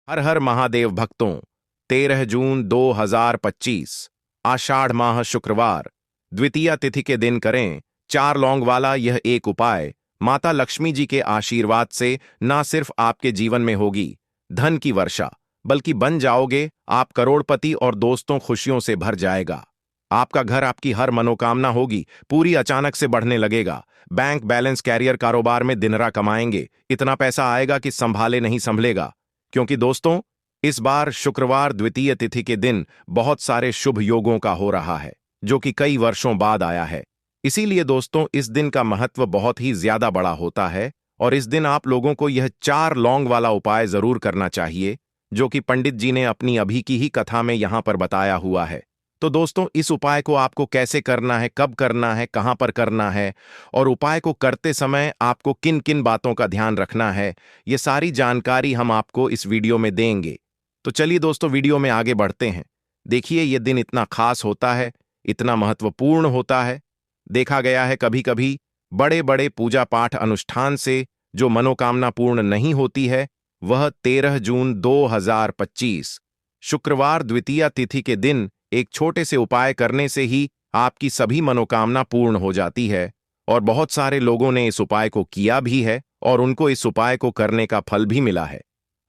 हर हर महादेव भक्तों। 13 जून 2025 आषाढ़ माह शुक्रवार द्वितीया तिथि के दिन करें 4 लौंग वाला यह एक उपाय। माता लक्ष्मी जी के आशीर्वाद से ना सिर्फ आपके जीवन में होगी धन की वर्षा, बल्कि बन जाओगे आप करोड़पति और दोस्तों खुशियों से भर जाएगा। आपका घर, आपकी हर मनोकामना होगी पूरी, अचानक से बढ़ने लगेगा। बैंक बैलेंस, कैरियर, कारोबार में दिनरा कमाएंगे, इतना पैसा आएगा कि संभाले नहीं संभलेगा। क्योंकि दोस्तों, इस बार शुक्रवार द्वितीय तिथि के दिन बहुत सारे शुभ योगों का हो रहा है, जो कि कई वर्षों बाद आया है। इसीलिए दोस्तों, इस दिन का महत्व बहुत ही ज्यादा बड़ा होता है और इस दिन आप लोगों को यह 4 लौंग वाला उपाय जरूर करना चाहिए, जो कि पंडित जी ने अपनी अभी की ही कथा में यहां पर बताया हुआ है। तो दोस्तों, इस उपाय को आपको कैसे करना है, कब करना है, कहां पर करना है और उपाय को करते समय आपको किन किन बातों का ध्यान रखना है, ये सारी जानकारी हम आपको इस वीडियो में देंगे। तो चलिए दोस्तों, वीडियो में आगे बढ़ते हैं। देखिए, ये दिन इतना खास होता है, इतना महत्वपूर्ण होता है। देखा गया है कभी कभी बड़े बड़े पूजा पाठ अनुष्ठान से जो मनोकामना पूर्ण नहीं होती है, वह 13 जून 2025 शुक्रवार द्वितीया तिथि के दिन एक छोटे से उपाय करने से ही आपकी सभी मनोकामना पूर्ण हो जाती है। और बहुत सारे लोगों ने इस उपाय को किया भी है और उनको इस उपाय को करने का फल भी मिला है।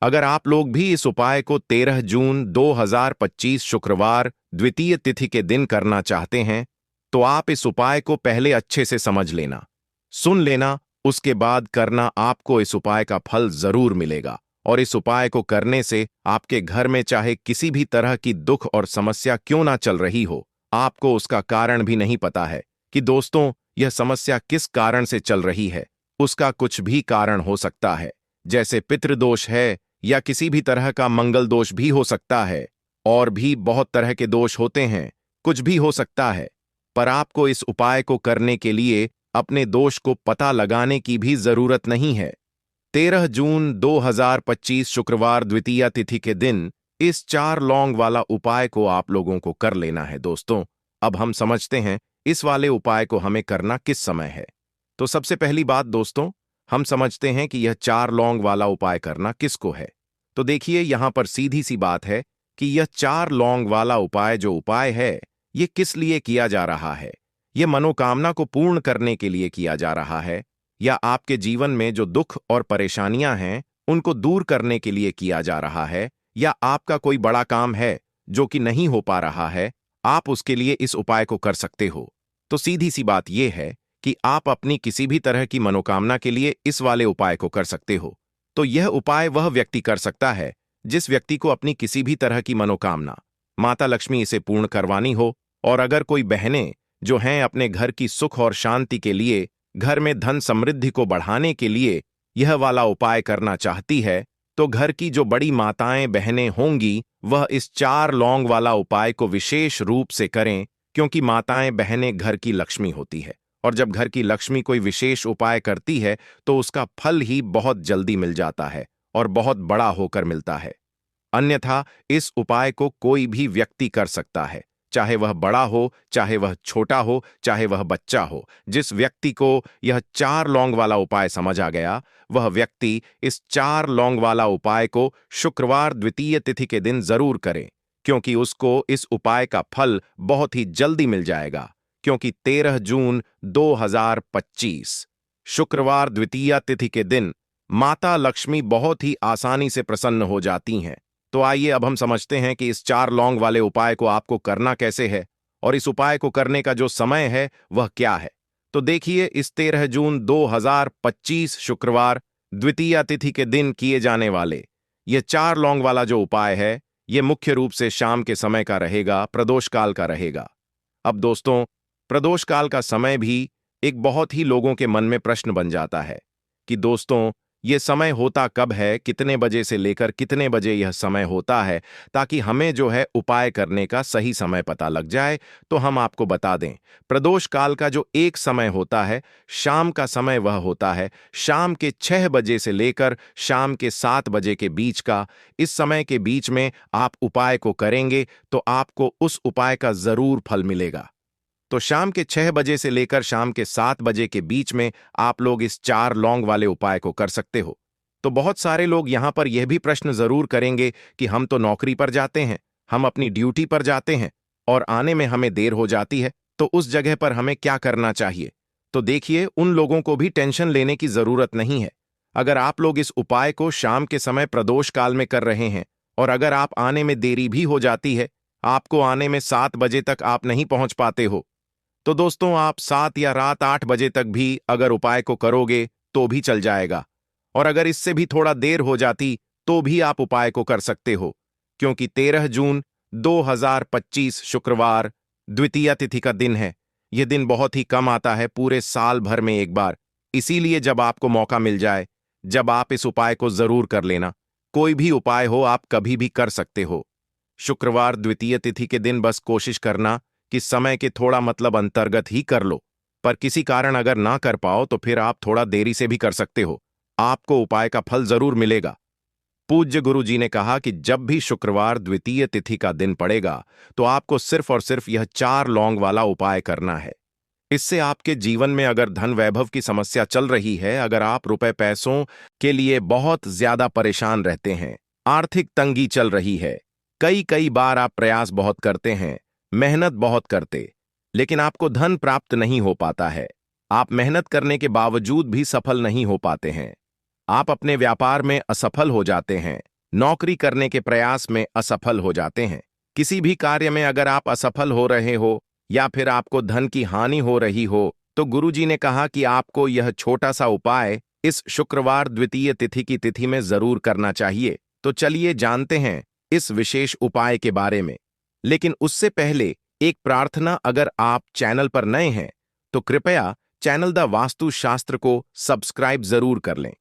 अगर आप लोग भी इस उपाय को 13 जून 2025 शुक्रवार द्वितीय तिथि के दिन करना चाहते हैं, तो आप इस उपाय को पहले अच्छे से समझ लेना, सुन लेना, उसके बाद करना। आपको इस उपाय का फल जरूर मिलेगा और इस उपाय को करने से आपके घर में चाहे किसी भी तरह की दुख और समस्या क्यों ना चल रही हो, आपको उसका कारण भी नहीं पता है कि दोस्तों यह समस्या किस कारण से चल रही है। उसका कुछ भी कारण हो सकता है, जैसे पितृदोष है या किसी भी तरह का मंगल दोष भी हो सकता है, और भी बहुत तरह के दोष होते हैं, कुछ भी हो सकता है। पर आपको इस उपाय को करने के लिए अपने दोष को पता लगाने की भी जरूरत नहीं है। 13 जून 2025 शुक्रवार द्वितीया तिथि के दिन इस 4 लौंग वाला उपाय को आप लोगों को कर लेना है। दोस्तों, अब हम समझते हैं इस वाले उपाय को हमें करना किस समय है। तो सबसे पहली बात दोस्तों, हम समझते हैं कि यह 4 लौंग वाला उपाय करना किसको है। तो देखिए, यहां पर सीधी सी बात है कि यह 4 लौंग वाला उपाय जो उपाय है, ये किस लिए किया जा रहा है। यह मनोकामना को पूर्ण करने के लिए किया जा रहा है, या आपके जीवन में जो दुख और परेशानियां हैं उनको दूर करने के लिए किया जा रहा है, या आपका कोई बड़ा काम है जो कि नहीं हो पा रहा है, आप उसके लिए इस उपाय को कर सकते हो। तो सीधी सी बात यह है कि आप अपनी किसी भी तरह की मनोकामना के लिए इस वाले उपाय को कर सकते हो। तो यह उपाय वह व्यक्ति कर सकता है जिस व्यक्ति को अपनी किसी भी तरह की मनोकामना माता लक्ष्मी इसे पूर्ण करवानी हो। और अगर कोई बहनें जो हैं अपने घर की सुख और शांति के लिए, घर में धन समृद्धि को बढ़ाने के लिए यह वाला उपाय करना चाहती है, तो घर की जो बड़ी माताएं बहनें होंगी वह इस 4 लौंग वाला उपाय को विशेष रूप से करें, क्योंकि माताएं बहनें घर की लक्ष्मी होती है और जब घर की लक्ष्मी कोई विशेष उपाय करती है तो उसका फल ही बहुत जल्दी मिल जाता है और बहुत बड़ा होकर मिलता है। अन्यथा इस उपाय को कोई भी व्यक्ति कर सकता है, चाहे वह बड़ा हो, चाहे वह छोटा हो, चाहे वह बच्चा हो। जिस व्यक्ति को यह 4 लौंग वाला उपाय समझ आ गया, वह व्यक्ति इस 4 लौंग वाला उपाय को शुक्रवार द्वितीय तिथि के दिन जरूर करे, क्योंकि उसको इस उपाय का फल बहुत ही जल्दी मिल जाएगा। क्योंकि 13 जून 2025 शुक्रवार द्वितीया तिथि के दिन माता लक्ष्मी बहुत ही आसानी से प्रसन्न हो जाती हैं। तो आइए अब हम समझते हैं कि इस 4 लौंग वाले उपाय को आपको करना कैसे है और इस उपाय को करने का जो समय है वह क्या है। तो देखिए, इस 13 जून 2025 शुक्रवार द्वितीया तिथि के दिन किए जाने वाले ये 4 लौंग वाला जो उपाय है, ये मुख्य रूप से शाम के समय का रहेगा, प्रदोष काल का रहेगा। अब दोस्तों, प्रदोष काल का समय भी एक बहुत ही लोगों के मन में प्रश्न बन जाता है कि दोस्तों ये समय होता कब है, कितने बजे से लेकर कितने बजे यह समय होता है, ताकि हमें जो है उपाय करने का सही समय पता लग जाए। तो हम आपको बता दें, प्रदोष काल का जो एक समय होता है, शाम का समय, वह होता है शाम के 6 बजे से लेकर शाम के 7 बजे के बीच का। इस समय के बीच में आप उपाय को करेंगे तो आपको उस उपाय का जरूर फल मिलेगा। तो शाम के 6 बजे से लेकर शाम के 7 बजे के बीच में आप लोग इस 4 लौंग वाले उपाय को कर सकते हो। तो बहुत सारे लोग यहाँ पर यह भी प्रश्न जरूर करेंगे कि हम तो नौकरी पर जाते हैं, हम अपनी ड्यूटी पर जाते हैं और आने में हमें देर हो जाती है, तो उस जगह पर हमें क्या करना चाहिए। तो देखिए, उन लोगों को भी टेंशन लेने की जरूरत नहीं है। अगर आप लोग इस उपाय को शाम के समय प्रदोष काल में कर रहे हैं और अगर आप आने में देरी भी हो जाती है, आपको आने में 7 बजे तक आप नहीं पहुंच पाते हो, तो दोस्तों आप 7 या रात 8 बजे तक भी अगर उपाय को करोगे तो भी चल जाएगा। और अगर इससे भी थोड़ा देर हो जाती तो भी आप उपाय को कर सकते हो, क्योंकि 13 जून 2025 शुक्रवार द्वितीया तिथि का दिन है। यह दिन बहुत ही कम आता है, पूरे साल भर में एक बार। इसीलिए जब आपको मौका मिल जाए, जब आप इस उपाय को जरूर कर लेना। कोई भी उपाय हो, आप कभी भी कर सकते हो। शुक्रवार द्वितीय तिथि के दिन बस कोशिश करना कि समय के थोड़ा मतलब अंतर्गत ही कर लो, पर किसी कारण अगर ना कर पाओ तो फिर आप थोड़ा देरी से भी कर सकते हो, आपको उपाय का फल जरूर मिलेगा। पूज्य गुरु जी ने कहा कि जब भी शुक्रवार द्वितीय तिथि का दिन पड़ेगा तो आपको सिर्फ और सिर्फ यह 4 लौंग वाला उपाय करना है। इससे आपके जीवन में अगर धन वैभव की समस्या चल रही है, अगर आप रुपए पैसों के लिए बहुत ज्यादा परेशान रहते हैं, आर्थिक तंगी चल रही है, कई कई बार आप प्रयास बहुत करते हैं, मेहनत बहुत करते, लेकिन आपको धन प्राप्त नहीं हो पाता है, आप मेहनत करने के बावजूद भी सफल नहीं हो पाते हैं, आप अपने व्यापार में असफल हो जाते हैं, नौकरी करने के प्रयास में असफल हो जाते हैं, किसी भी कार्य में अगर आप असफल हो रहे हो या फिर आपको धन की हानि हो रही हो, तो गुरुजी ने कहा कि आपको यह छोटा सा उपाय इस शुक्रवार द्वितीय तिथि की तिथि में जरूर करना चाहिए। तो चलिए जानते हैं इस विशेष उपाय के बारे में। लेकिन उससे पहले एक प्रार्थना, अगर आप चैनल पर नए हैं तो कृपया चैनल द वास्तु शास्त्र को सब्सक्राइब जरूर कर लें।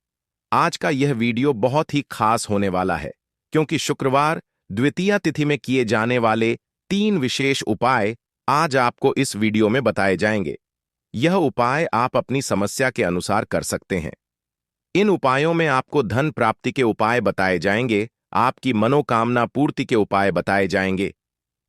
आज का यह वीडियो बहुत ही खास होने वाला है, क्योंकि शुक्रवार द्वितीया तिथि में किए जाने वाले 3 विशेष उपाय आज आपको इस वीडियो में बताए जाएंगे। यह उपाय आप अपनी समस्या के अनुसार कर सकते हैं। इन उपायों में आपको धन प्राप्ति के उपाय बताए जाएंगे, आपकी मनोकामना पूर्ति के उपाय बताए जाएंगे।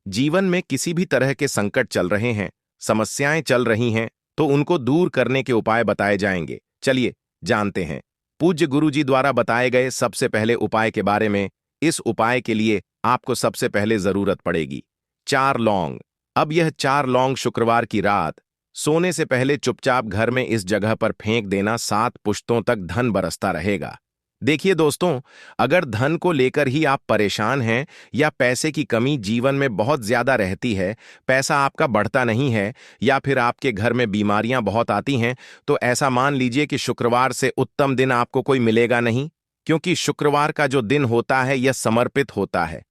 जीवन में किसी भी तरह के संकट चल रहे हैं, समस्याएं चल रही हैं, तो उनको दूर करने के उपाय बताए जाएंगे। चलिए जानते हैं पूज्य गुरुजी द्वारा बताए गए सबसे पहले उपाय के बारे में। इस उपाय के लिए आपको सबसे पहले जरूरत पड़ेगी 4 लौंग। अब यह 4 लौंग शुक्रवार की रात सोने से पहले चुपचाप घर में इस जगह पर फेंक देना, 7 पुश्तों तक धन बरसता रहेगा। देखिए दोस्तों, अगर धन को लेकर ही आप परेशान हैं या पैसे की कमी जीवन में बहुत ज्यादा रहती है, पैसा आपका बढ़ता नहीं है या फिर आपके घर में बीमारियां बहुत आती हैं, तो ऐसा मान लीजिए कि शुक्रवार से उत्तम दिन आपको कोई मिलेगा नहीं, क्योंकि शुक्रवार का जो दिन होता है यह समर्पित होता है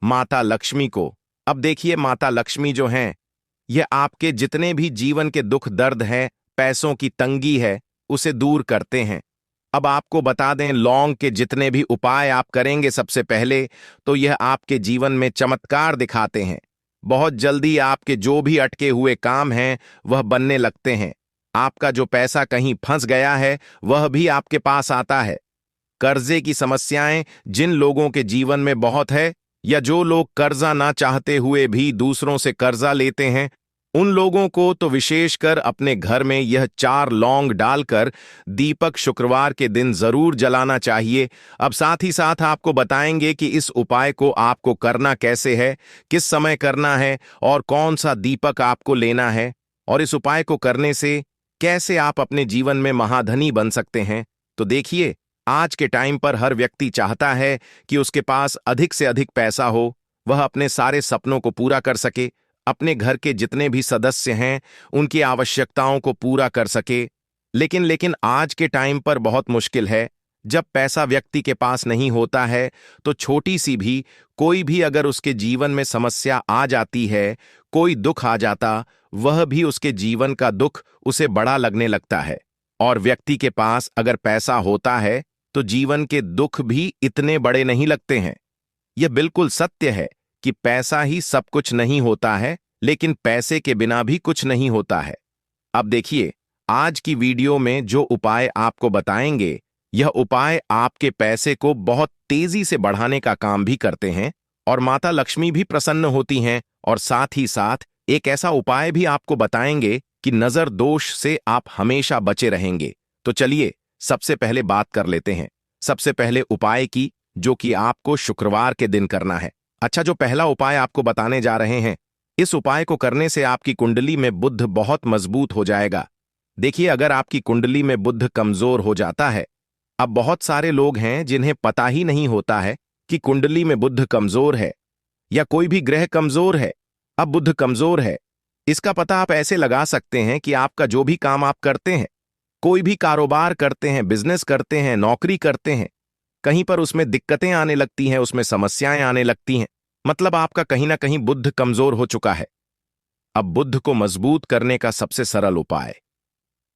माता लक्ष्मी को। अब देखिए, माता लक्ष्मी जो हैं, यह आपके जितने भी जीवन के दुख दर्द हैं, पैसों की तंगी है, उसे दूर करते हैं। अब आपको बता दें, लौंग के जितने भी उपाय आप करेंगे सबसे पहले, तो यह आपके जीवन में चमत्कार दिखाते हैं। बहुत जल्दी आपके जो भी अटके हुए काम हैं वह बनने लगते हैं। आपका जो पैसा कहीं फंस गया है वह भी आपके पास आता है। कर्जे की समस्याएं जिन लोगों के जीवन में बहुत है, या जो लोग कर्जा ना चाहते हुए भी दूसरों से कर्जा लेते हैं, उन लोगों को तो विशेषकर अपने घर में यह 4 लौंग डालकर दीपक शुक्रवार के दिन जरूर जलाना चाहिए। अब साथ ही साथ आपको बताएंगे कि इस उपाय को आपको करना कैसे है, किस समय करना है और कौन सा दीपक आपको लेना है, और इस उपाय को करने से कैसे आप अपने जीवन में महाधनी बन सकते हैं। तो देखिए, आज के टाइम पर हर व्यक्ति चाहता है कि उसके पास अधिक से अधिक पैसा हो, वह अपने सारे सपनों को पूरा कर सके, अपने घर के जितने भी सदस्य हैं उनकी आवश्यकताओं को पूरा कर सके। लेकिन आज के टाइम पर बहुत मुश्किल है। जब पैसा व्यक्ति के पास नहीं होता है तो छोटी सी भी कोई भी अगर उसके जीवन में समस्या आ जाती है, कोई दुख आ जाता, वह भी उसके जीवन का दुख उसे बड़ा लगने लगता है। और व्यक्ति के पास अगर पैसा होता है तो जीवन के दुख भी इतने बड़े नहीं लगते हैं। यह बिल्कुल सत्य है कि पैसा ही सब कुछ नहीं होता है, लेकिन पैसे के बिना भी कुछ नहीं होता है। अब देखिए, आज की वीडियो में जो उपाय आपको बताएंगे, यह उपाय आपके पैसे को बहुत तेजी से बढ़ाने का काम भी करते हैं और माता लक्ष्मी भी प्रसन्न होती हैं। और साथ ही साथ एक ऐसा उपाय भी आपको बताएंगे कि नजर दोष से आप हमेशा बचे रहेंगे। तो चलिए सबसे पहले बात कर लेते हैं। सबसे पहले उपाय की, जो कि आपको शुक्रवार के दिन करना है। अच्छा, जो पहला उपाय आपको बताने जा रहे हैं, इस उपाय को करने से आपकी कुंडली में बुध बहुत मजबूत हो जाएगा। देखिए, अगर आपकी कुंडली में बुध कमजोर हो जाता है, अब बहुत सारे लोग हैं जिन्हें पता ही नहीं होता है कि कुंडली में बुध कमजोर है या कोई भी ग्रह कमजोर है। अब बुध कमजोर है, इसका पता आप ऐसे लगा सकते हैं कि आपका जो भी काम आप करते हैं, कोई भी कारोबार करते हैं, बिजनेस करते हैं, नौकरी करते हैं, कहीं पर उसमें दिक्कतें आने लगती हैं, उसमें समस्याएं आने लगती हैं, मतलब आपका कहीं ना कहीं बुध कमजोर हो चुका है। अब बुध को मजबूत करने का सबसे सरल उपाय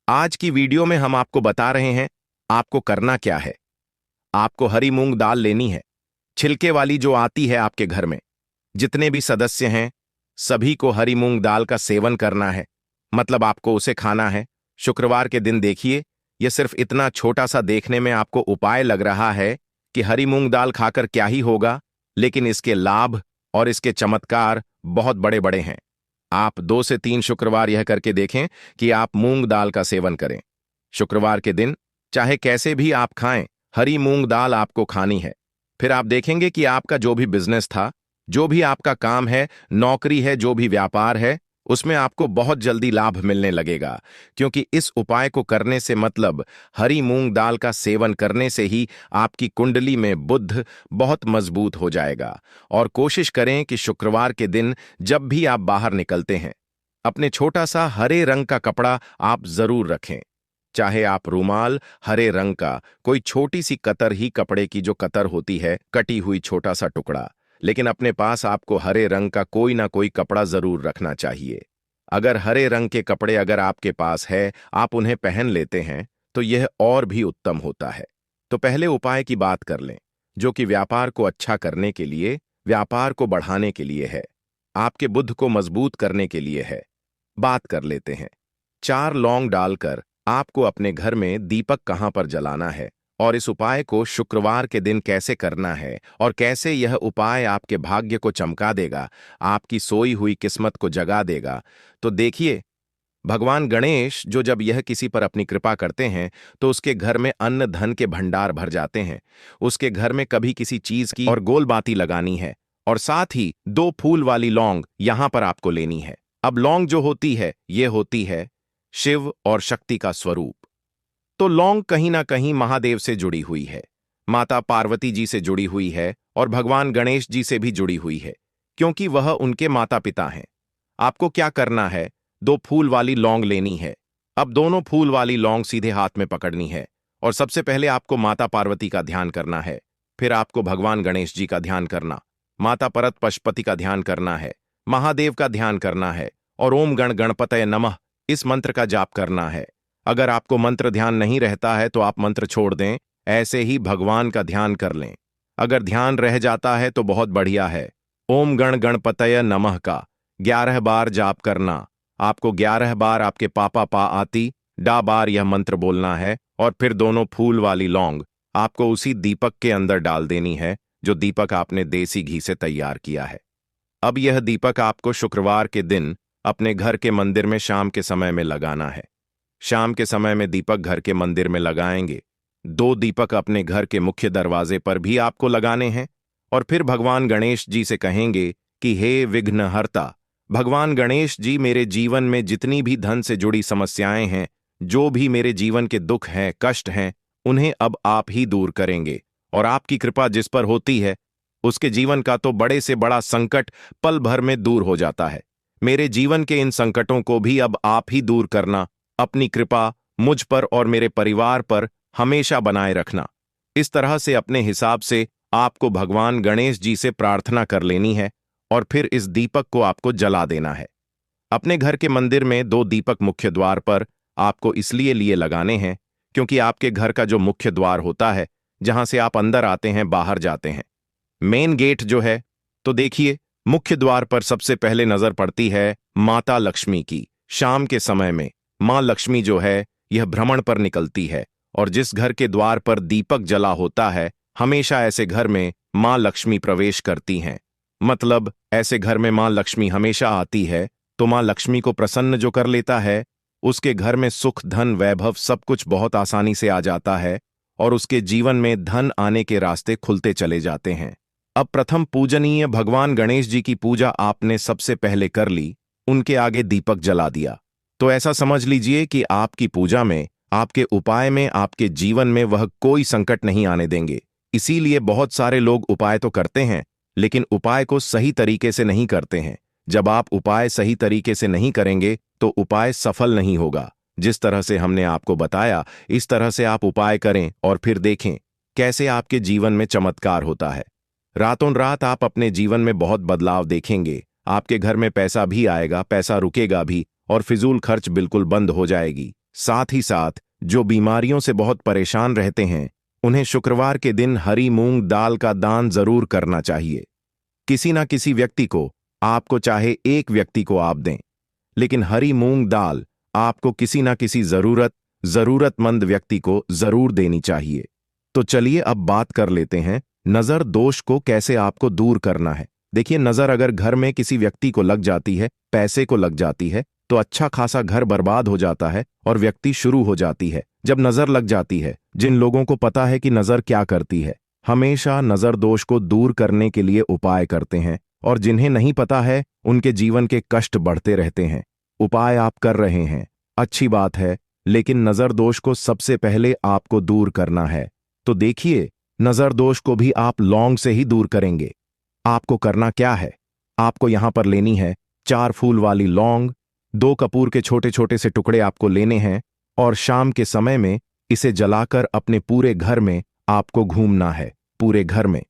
आज की वीडियो में हम आपको बता रहे हैं। आपको करना क्या है? आपको हरी मूंग दाल लेनी है, छिलके वाली, जो आती है आपके घर में। जितने भी सदस्य हैं, सभी को हरी मूंग दाल का सेवन करना है, मतलब आपको उसे खाना है शुक्रवार के दिन। देखिए, यह सिर्फ इतना छोटा सा देखने में आपको उपाय लग रहा है कि हरी मूंग दाल खाकर क्या ही होगा, लेकिन इसके लाभ और इसके चमत्कार बहुत बड़े बड़े हैं। आप 2 से 3 शुक्रवार यह करके देखें कि आप मूंग दाल का सेवन करें। शुक्रवार के दिन चाहे कैसे भी आप खाएं, हरी मूंग दाल आपको खानी है। फिर आप देखेंगे कि आपका जो भी बिजनेस था, जो भी आपका काम है, नौकरी है, जो भी व्यापार है, उसमें आपको बहुत जल्दी लाभ मिलने लगेगा। क्योंकि इस उपाय को करने से मतलब हरी मूंग दाल का सेवन करने से ही आपकी कुंडली में बुध बहुत मजबूत हो जाएगा। और कोशिश करें कि शुक्रवार के दिन जब भी आप बाहर निकलते हैं, अपने छोटा सा हरे रंग का कपड़ा आप जरूर रखें। चाहे आप रूमाल, हरे रंग का कोई छोटी सी कतर ही, कपड़े की जो कतर होती है, कटी हुई छोटा सा टुकड़ा, लेकिन अपने पास आपको हरे रंग का कोई ना कोई कपड़ा जरूर रखना चाहिए। अगर हरे रंग के कपड़े अगर आपके पास है, आप उन्हें पहन लेते हैं, तो यह और भी उत्तम होता है। तो पहले उपाय की बात कर लें, जो कि व्यापार को अच्छा करने के लिए, व्यापार को बढ़ाने के लिए है, आपके बुध को मजबूत करने के लिए है। बात कर लेते हैं। 4 लौंग डालकर आपको अपने घर में दीपक कहां पर जलाना है, और इस उपाय को शुक्रवार के दिन कैसे करना है, और कैसे यह उपाय आपके भाग्य को चमका देगा, आपकी सोई हुई किस्मत को जगा देगा। तो देखिए, भगवान गणेश जो जब यह किसी पर अपनी कृपा करते हैं, तो उसके घर में अन्न धन के भंडार भर जाते हैं। उसके घर में कभी किसी चीज की और गोल बाती लगानी है, और साथ ही 2 फूल वाली लौंग यहां पर आपको लेनी है। अब लौंग जो होती है, ये होती है शिव और शक्ति का स्वरूप। तो लौंग कहीं ना कहीं महादेव से जुड़ी हुई है, माता पार्वती जी से जुड़ी हुई है, और भगवान गणेश जी से भी जुड़ी हुई है, क्योंकि वह उनके माता पिता हैं। आपको क्या करना है? 2 फूल वाली लौंग लेनी है। अब दोनों फूल वाली लौंग सीधे हाथ में पकड़नी है, और सबसे पहले आपको माता पार्वती का ध्यान करना है। फिर आपको भगवान गणेश जी का ध्यान करना, माता परत पशुपति का ध्यान करना है, महादेव का ध्यान करना है, और ओम गण गणपतये नमः इस मंत्र का जाप करना है। अगर आपको मंत्र ध्यान नहीं रहता है तो आप मंत्र छोड़ दें, ऐसे ही भगवान का ध्यान कर लें। अगर ध्यान रह जाता है तो बहुत बढ़िया है। ओम गण गणपतये नमः का 11 बार जाप करना। आपको 11 बार आपके पापा पा आती डा बार यह मंत्र बोलना है, और फिर दोनों फूल वाली लौंग आपको उसी दीपक के अंदर डाल देनी है, जो दीपक आपने देसी घी से तैयार किया है। अब यह दीपक आपको शुक्रवार के दिन अपने घर के मंदिर में शाम के समय में लगाना है। शाम के समय में दीपक घर के मंदिर में लगाएंगे। 2 दीपक अपने घर के मुख्य दरवाजे पर भी आपको लगाने हैं, और फिर भगवान गणेश जी से कहेंगे कि हे विघ्नहर्ता, भगवान गणेश जी, मेरे जीवन में जितनी भी धन से जुड़ी समस्याएं हैं, जो भी मेरे जीवन के दुख हैं, कष्ट हैं, उन्हें अब आप ही दूर करेंगे। और आपकी कृपा जिस पर होती है, उसके जीवन का तो बड़े से बड़ा संकट पल भर में दूर हो जाता है। मेरे जीवन के इन संकटों को भी अब आप ही दूर करना। अपनी कृपा मुझ पर और मेरे परिवार पर हमेशा बनाए रखना। इस तरह से अपने हिसाब से आपको भगवान गणेश जी से प्रार्थना कर लेनी है, और फिर इस दीपक को आपको जला देना है। अपने घर के मंदिर में 2 दीपक मुख्य द्वार पर आपको इसलिए लिए लगाने हैं, क्योंकि आपके घर का जो मुख्य द्वार होता है, जहां से आप अंदर आते हैं, बाहर जाते हैं, मेन गेट जो है, तो देखिए, मुख्य द्वार पर सबसे पहले नजर पड़ती है माता लक्ष्मी की। शाम के समय में मां लक्ष्मी जो है, यह भ्रमण पर निकलती है, और जिस घर के द्वार पर दीपक जला होता है, हमेशा ऐसे घर में मां लक्ष्मी प्रवेश करती हैं। मतलब ऐसे घर में मां लक्ष्मी हमेशा आती है, तो मां लक्ष्मी को प्रसन्न जो कर लेता है, उसके घर में सुख, धन, वैभव सब कुछ बहुत आसानी से आ जाता है। और उसके जीवन में धन आने के रास्ते खुलते चले जाते हैं। अब प्रथम पूजनीय भगवान गणेश जी की पूजा आपने सबसे पहले कर ली, उनके आगे दीपक जला दिया, तो ऐसा समझ लीजिए कि आपकी पूजा में, आपके उपाय में, आपके जीवन में वह कोई संकट नहीं आने देंगे। इसीलिए बहुत सारे लोग उपाय तो करते हैं, लेकिन उपाय को सही तरीके से नहीं करते हैं। जब आप उपाय सही तरीके से नहीं करेंगे तो उपाय सफल नहीं होगा। जिस तरह से हमने आपको बताया, इस तरह से आप उपाय करें और फिर देखें कैसे आपके जीवन में चमत्कार होता है। रातों रात आप अपने जीवन में बहुत बदलाव देखेंगे। आपके घर में पैसा भी आएगा, पैसा रुकेगा भी, और फिजूल खर्च बिल्कुल बंद हो जाएगी। साथ ही साथ जो बीमारियों से बहुत परेशान रहते हैं, उन्हें शुक्रवार के दिन हरी मूंग दाल का दान जरूर करना चाहिए। किसी ना किसी व्यक्ति को, आपको चाहे एक व्यक्ति को आप दें, लेकिन हरी मूंग दाल आपको किसी ना किसी जरूरतमंद व्यक्ति को जरूर देनी चाहिए। तो चलिए अब बात कर लेते हैं नजर दोष को कैसे आपको दूर करना है। देखिए, नजर अगर घर में किसी व्यक्ति को लग जाती है, पैसे को लग जाती है, तो अच्छा खासा घर बर्बाद हो जाता है और व्यक्ति शुरू हो जाती है। जब नजर लग जाती है, जिन लोगों को पता है कि नजर क्या करती है, हमेशा नजर दोष को दूर करने के लिए उपाय करते हैं, और जिन्हें नहीं पता है उनके जीवन के कष्ट बढ़ते रहते हैं। उपाय आप कर रहे हैं, अच्छी बात है, लेकिन नजर दोष को सबसे पहले आपको दूर करना है। तो देखिए, नजर दोष को भी आप लौंग से ही दूर करेंगे। आपको करना क्या है, आपको यहां पर लेनी है 4 फूल वाली लौंग, 2 कपूर के छोटे छोटे से टुकड़े आपको लेने हैं, और शाम के समय में इसे जलाकर अपने पूरे घर में आपको घूमना है। पूरे घर में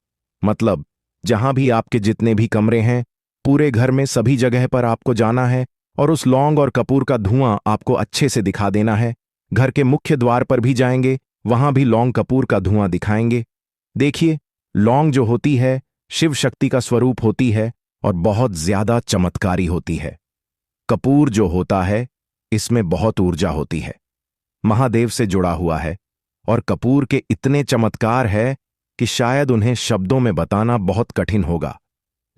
मतलब जहां भी आपके जितने भी कमरे हैं, पूरे घर में सभी जगह पर आपको जाना है, और उस लौंग और कपूर का धुआं आपको अच्छे से दिखा देना है। घर के मुख्य द्वार पर भी जाएंगे, वहां भी लौंग कपूर का धुआं दिखाएंगे। देखिए, लौंग जो होती है शिव शक्ति का स्वरूप होती है और बहुत ज्यादा चमत्कारी होती है। कपूर जो होता है, इसमें बहुत ऊर्जा होती है, महादेव से जुड़ा हुआ है, और कपूर के इतने चमत्कार है कि शायद उन्हें शब्दों में बताना बहुत कठिन होगा।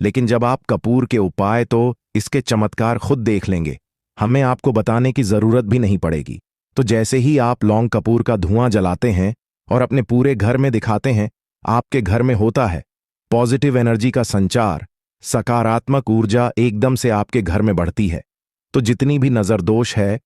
लेकिन जब आप कपूर के उपाय, तो इसके चमत्कार खुद देख लेंगे, हमें आपको बताने की जरूरत भी नहीं पड़ेगी। तो जैसे ही आप लौंग कपूर का धुआं जलाते हैं और अपने पूरे घर में दिखाते हैं, आपके घर में होता है पॉजिटिव एनर्जी का संचार, सकारात्मक ऊर्जा एकदम से आपके घर में बढ़ती है। तो जितनी भी नजर दोष है,